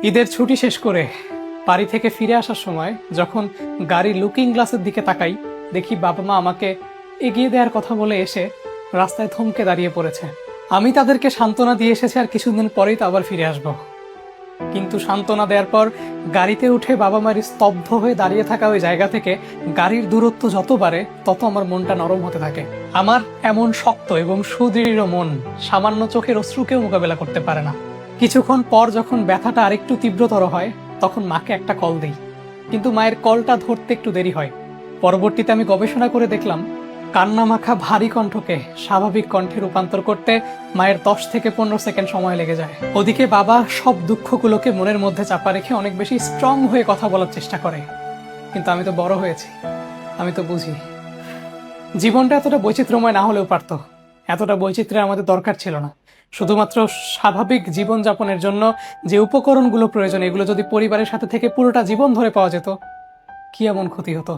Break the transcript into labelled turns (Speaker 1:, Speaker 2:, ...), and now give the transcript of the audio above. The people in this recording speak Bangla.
Speaker 1: ঈদের ছুটি শেষ করে বাড়ি থেকে ফিরে আসার সময় যখন গাড়ির লুকিং গ্লাসের দিকে তাকাই, দেখি বাবা মা আমাকে এগিয়ে দেওয়ার কথা বলে এসে রাস্তায় থমকে দাঁড়িয়ে পড়েছে। আমি তাদেরকে সান্ত্বনা দিয়ে এসেছি আর কিছুদিন পরেই তো আবার ফিরে আসব। কিন্তু সান্ত্বনা দেওয়ার পর গাড়িতে উঠে বাবা মার স্তব্ধ হয়ে দাঁড়িয়ে থাকা ওই জায়গা থেকে গাড়ির দূরত্ব যত বাড়ে তত আমার মনটা নরম হতে থাকে। আমার এমন শক্ত এবং সুদৃঢ় মন সামান্য চোখের অশ্রুকেও মোকাবেলা করতে পারে না। কিছুক্ষণ পর যখন ব্যথাটা আরেকটু তীব্রতর হয় তখন মাকে একটা কল দিই, কিন্তু মায়ের কলটা ধরতে একটু দেরি হয়। পরবর্তীতে আমি গবেষণা করে দেখলাম কান্না মাখা ভারী কণ্ঠকে স্বাভাবিক কণ্ঠে রূপান্তর করতে মায়ের 10 থেকে 15 সেকেন্ড সময় লেগে যায়। ওদিকে বাবা সব দুঃখগুলোকে মনের মধ্যে চাপা রেখে অনেক বেশি স্ট্রং হয়ে কথা বলার চেষ্টা করে। কিন্তু আমি তো বড় হয়েছি, আমি তো বুঝি জীবনটা এতটা বৈচিত্র্যময় না হলেও পারতো। এতটা বৈচিত্র্যের আমাদের দরকার ছিল না। শুধুমাত্র স্বাভাবিক জীবনযাপনের জন্য যে উপকরণগুলো প্রয়োজন এগুলো যদি পরিবারের সাথে থেকে পুরোটা জীবন ধরে পাওয়া যেত, কি এমন ক্ষতি হতো।